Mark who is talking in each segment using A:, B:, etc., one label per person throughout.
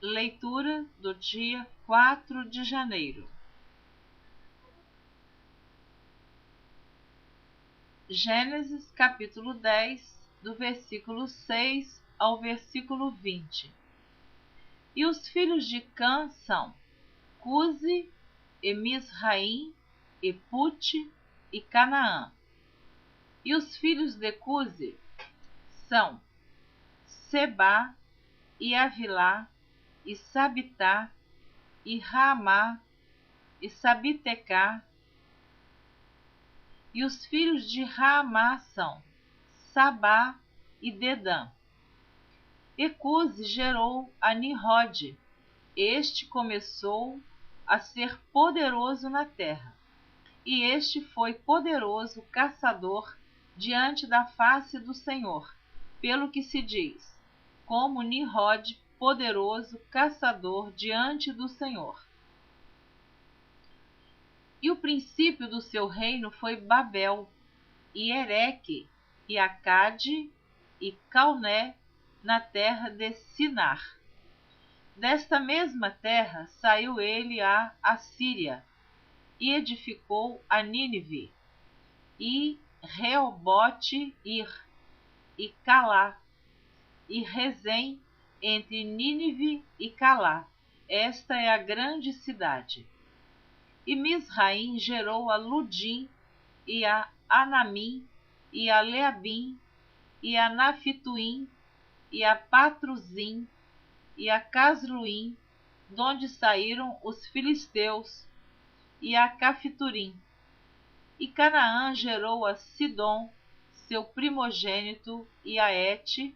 A: Leitura do dia 4 de janeiro. Gênesis capítulo 10, do versículo 6 ao versículo 20. E os filhos de Cã são Cusi, e Misraim, e Pute, e Canaã. E os filhos de Cusi são Sebá, e Avilá, e Sabitá, e Raamá, e Sabitecá. E os filhos de Raamá são Sabá e Dedã. E Cusi gerou a Nimrode. Este começou a ser poderoso na terra. E este foi poderoso caçador diante da face do Senhor, pelo que se diz, como Nimrode, poderoso caçador diante do Senhor. E o princípio do seu reino foi Babel, e Ereque, e Acade, e Calné, na terra de Sinar. Desta mesma terra saiu ele a Assíria, e edificou a Nínive, e Reobote-ir, e Calá, e Rezém, entre Nínive e Calá. Esta é a grande cidade. E Misraim gerou a Ludim, e a Anamim, e a Leabim, e a Nafituim, e a Patruzim, e a Casluim, donde saíram os filisteus, e a Cafturim. E Canaã gerou a Sidom, seu primogênito, e a Et,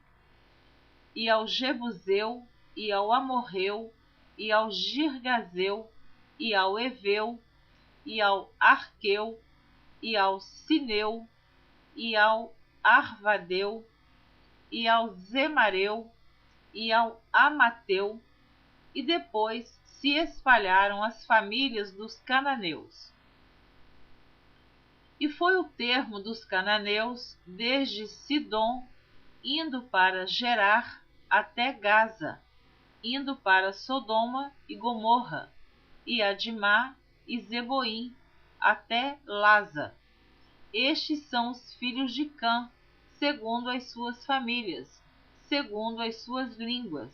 A: e ao Jebuseu, e ao Amorreu, e ao Girgazeu, e ao Eveu, e ao Arqueu, e ao Sineu, e ao Arvadeu, e ao Zemareu, e ao Amateu, e depois se espalharam as famílias dos cananeus. E foi o termo dos cananeus desde Sidom, indo para Gerar, até Gaza, indo para Sodoma e Gomorra, e Adimá e Zeboim, até Laza. Estes são os filhos de Cã, segundo as suas famílias, segundo as suas línguas,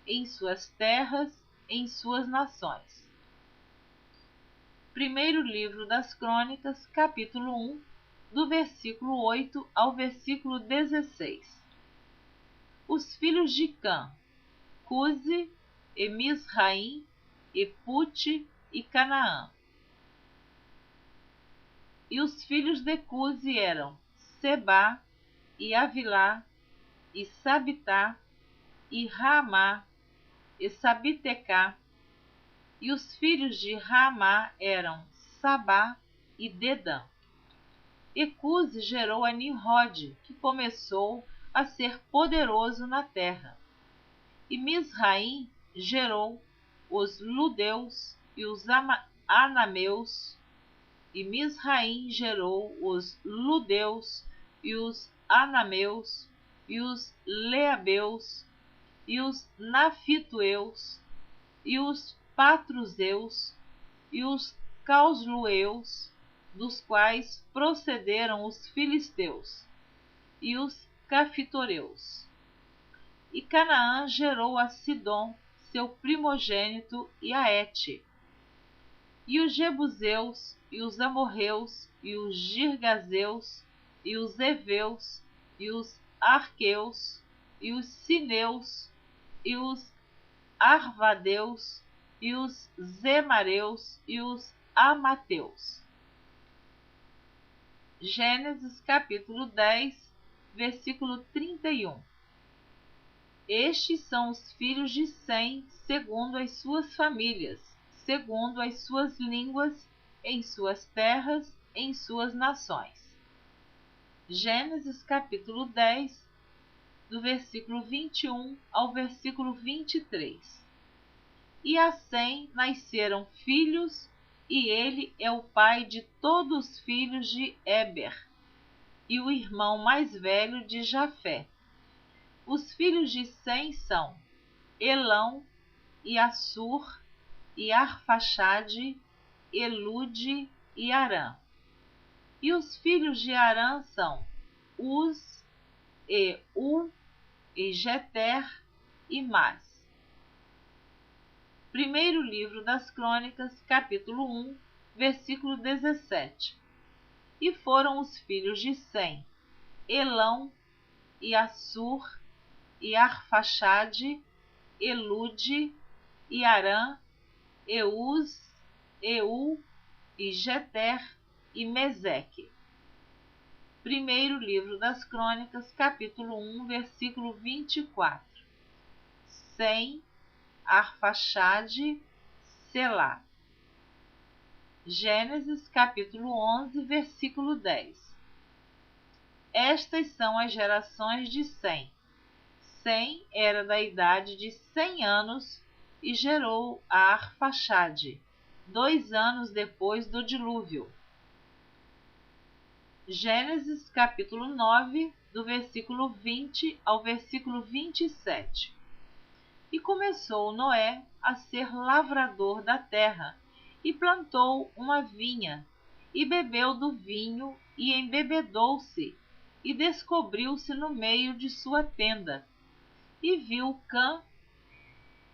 A: em suas terras, em suas nações. Primeiro livro das Crônicas, capítulo 1, do versículo 8 ao versículo 16. Os filhos de Cã, Cusi, e Misraim, e Pute, e Canaã. E os filhos de Cusi eram Sebá, e Avilá, e Sabitá, e Raamá, e Sabitecá. E os filhos de Raamá eram Sabá e Dedã. E Cusi gerou a Nimrode, que começou a ser poderoso na terra. E Misraim gerou os Ludeus e os Anameus. E Misraim gerou os Ludeus e os Anameus, e os Leabeus, e os Nafitueus, e os Patruzeus, e os Causlueus, dos quais procederam os filisteus, e os Caftoreus. E Canaã gerou a Sidom, seu primogênito, e a Et, e os Jebuseus, e os Amorreus, e os Girgazeus, e os Eveus, e os Arqueus, e os Sineus, e os Arvadeus, e os Zemareus, e os Amateus. Gênesis capítulo 10, versículo 31. Estes são os filhos de Sem, segundo as suas famílias, segundo as suas línguas, em suas terras, em suas nações. Gênesis capítulo 10, do versículo 21 ao versículo 23. E a Sem nasceram filhos, e ele é o pai de todos os filhos de Éber, e o irmão mais velho de Jafé. Os filhos de Sem são Elão, e Assur, e Arfaxade, Elude e Arã. E os filhos de Arã são Uz, e U, e Jeter e Mas. Primeiro livro das Crônicas, capítulo 1, versículo 17. E foram os filhos de Sem, Elão, e Assur, e Arfaxade, Elude, e Arã, Euz, Eu, e Jeter, e Meseque. Primeiro livro das Crônicas, capítulo 1, versículo 24. Sem, Arfaxade, Selá. Gênesis, capítulo 11, versículo 10. Estas são as gerações de Sem. Sem era da idade de 100 anos e gerou a Arfaxade, 2 anos depois do dilúvio. Gênesis capítulo 9, do versículo 20 ao versículo 27. E começou Noé a ser lavrador da terra, e plantou uma vinha, e bebeu do vinho, e embebedou-se, e descobriu-se no meio de sua tenda. E viu Cã,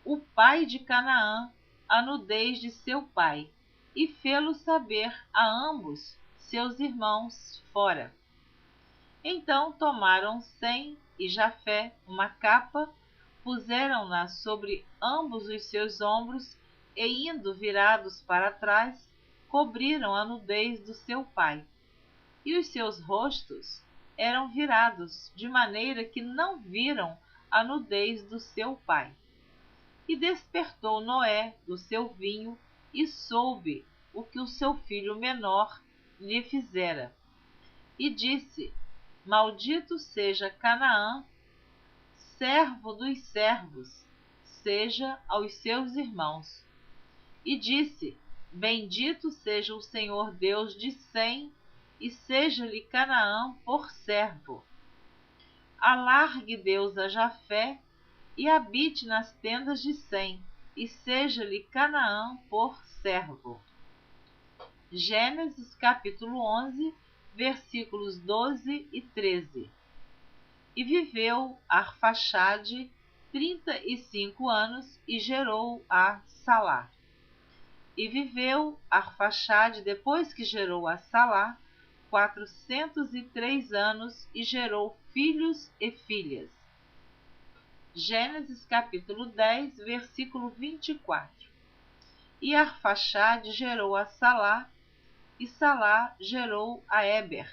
A: o pai de Canaã, a nudez de seu pai, e fê-lo saber a ambos seus irmãos fora. Então tomaram Sem e Jafé uma capa, puseram-na sobre ambos os seus ombros, e indo virados para trás, cobriram a nudez do seu pai. E os seus rostos eram virados, de maneira que não viram a nudez do seu pai. E despertou Noé do seu vinho, e soube o que o seu filho menor lhe fizera. E disse: Maldito seja Canaã, servo dos servos, seja aos seus irmãos. E disse: Bendito seja o Senhor Deus de Sem, e seja-lhe Canaã por servo. Alargue Deus a Jafé, e habite nas tendas de Sem, e seja-lhe Canaã por servo. Gênesis capítulo 11, versículos 12 e 13. E viveu Arfaxade 35 anos, e gerou a Salá. E viveu Arfaxade, depois que gerou a Salá, 403 anos, e gerou filhos e filhas. Gênesis capítulo 10, versículo 24. E Arfaxade gerou a Salá, e Salá gerou a Éber.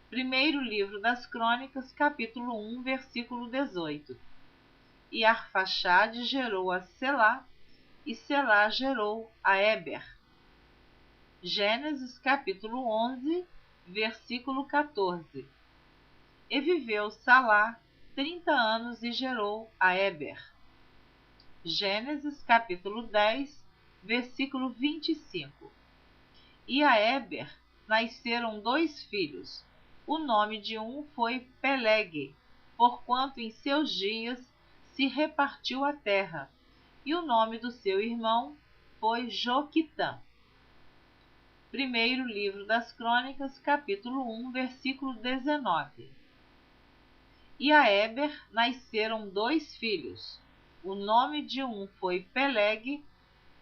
A: Primeiro livro das Crônicas, capítulo 1, versículo 18. E Arfaxade gerou a Selá, e Selá gerou a Éber. Gênesis capítulo 11, versículo 14. E viveu Salá 30 anos e gerou a Éber. Gênesis capítulo 10, versículo 25. E a Éber nasceram 2 filhos. O nome de um foi Peleg, porquanto em seus dias se repartiu a terra, e o nome do seu irmão foi Joquitã. Primeiro livro das Crônicas, capítulo 1, versículo 19. E a Éber nasceram 2 filhos. O nome de um foi Peleg,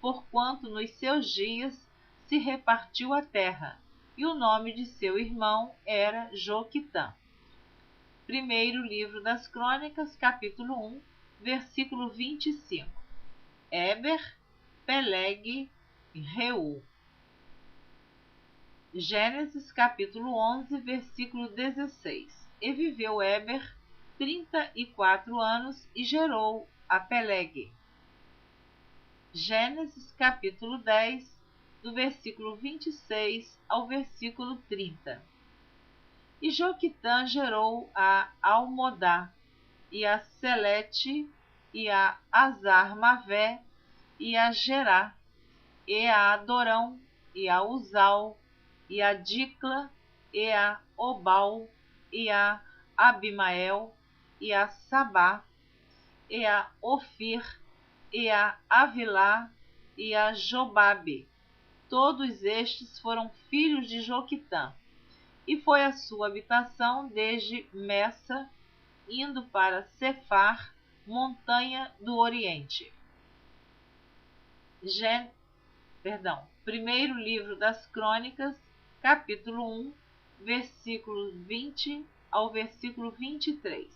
A: porquanto nos seus dias se repartiu a terra, e o nome de seu irmão era Joquitã. Primeiro livro das Crônicas, capítulo 1, versículo 25. Éber, Peleg e Reu. Gênesis capítulo 11, versículo 16. E viveu Éber 34 anos e gerou a Peleg. Gênesis capítulo 10, do versículo 26 ao versículo 30. E Joquitã gerou a Almodá, e a Selete, e a Azar-Mavé, e a Gerá, e a Adorão, e a Uzal, e a Dicla, e a Obal, e a Abimael, e a Sabá, e a Ofir, e a Avilá e a Jobabe. Todos estes foram filhos de Joquitã, e foi a sua habitação desde Messa, indo para Cefar, montanha do Oriente. Primeiro livro das Crônicas, capítulo 1, versículos 20 ao versículo 23.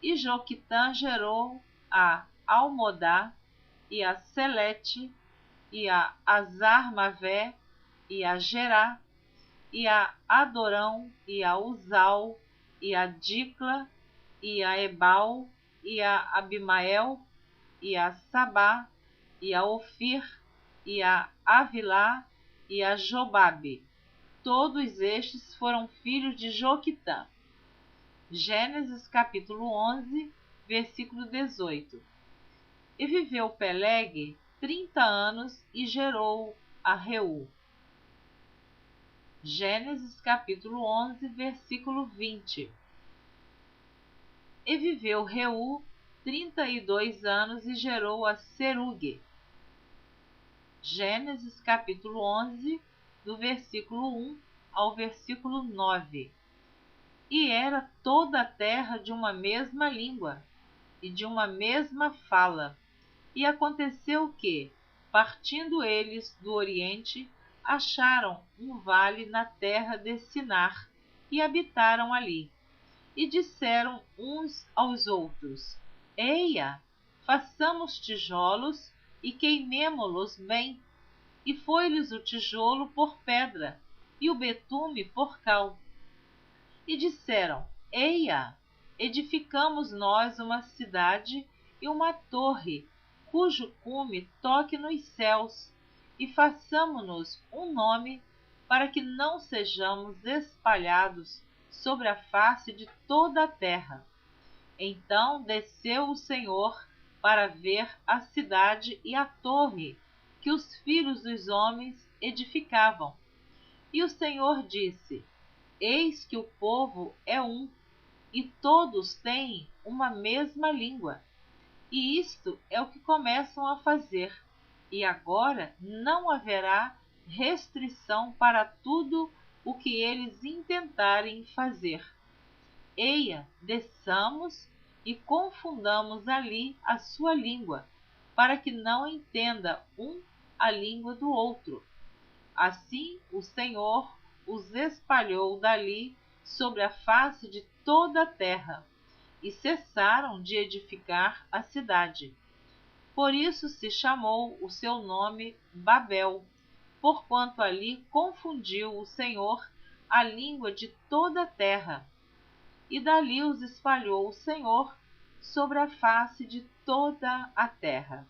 A: E Joquitã gerou a Almodá, e a Selete, e a Azarmavé, e a Gerá, e a Adorão, e a Uzal, e a Dicla, e a Ebal, e a Abimael, e a Sabá, e a Ofir, e a Avilá, e a Jobabe. Todos estes foram filhos de Joquitã. Gênesis capítulo 11, versículo 18. E viveu Peleg 30 anos e gerou a Reu. Gênesis capítulo 11, versículo 20. E viveu Reu 32 anos e gerou a Serugue. Gênesis capítulo 11, do versículo 1 ao versículo 9. E era toda a terra de uma mesma língua e de uma mesma fala. E aconteceu que, partindo eles do Oriente, acharam um vale na terra de Sinar e habitaram ali. E disseram uns aos outros: Eia, façamos tijolos e queimemo-los bem. E foi-lhes o tijolo por pedra e o betume por cal. E disseram: Eia, edificamos nós uma cidade e uma torre, cujo cume toque nos céus, e façamo-nos um nome, para que não sejamos espalhados sobre a face de toda a terra. Então desceu o Senhor para ver a cidade e a torre que os filhos dos homens edificavam. E o Senhor disse: Eis que o povo é um, e todos têm uma mesma língua. E isto é o que começam a fazer. E agora não haverá restrição para tudo o que eles intentarem fazer. Eia, desçamos e confundamos ali a sua língua, para que não entenda um a língua do outro. Assim o Senhor os espalhou dali sobre a face de toda a terra, e cessaram de edificar a cidade. Por isso se chamou o seu nome Babel, porquanto ali confundiu o Senhor a língua de toda a terra. E dali os espalhou o Senhor sobre a face de toda a terra.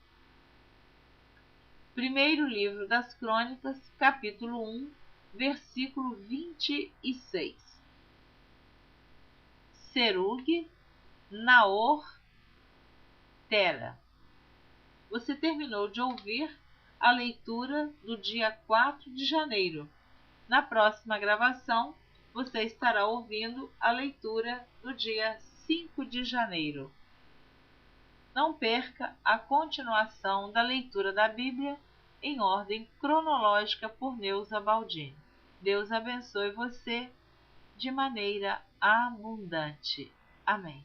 A: Primeiro livro das Crônicas, capítulo 1, versículo 26. Serugue, Naor, Tera. Você terminou de ouvir a leitura do dia 4 de janeiro. Na próxima gravação, você estará ouvindo a leitura do dia 5 de janeiro. Não perca a continuação da leitura da Bíblia em ordem cronológica por Neuza Baldini. Deus abençoe você de maneira abundante. Amém.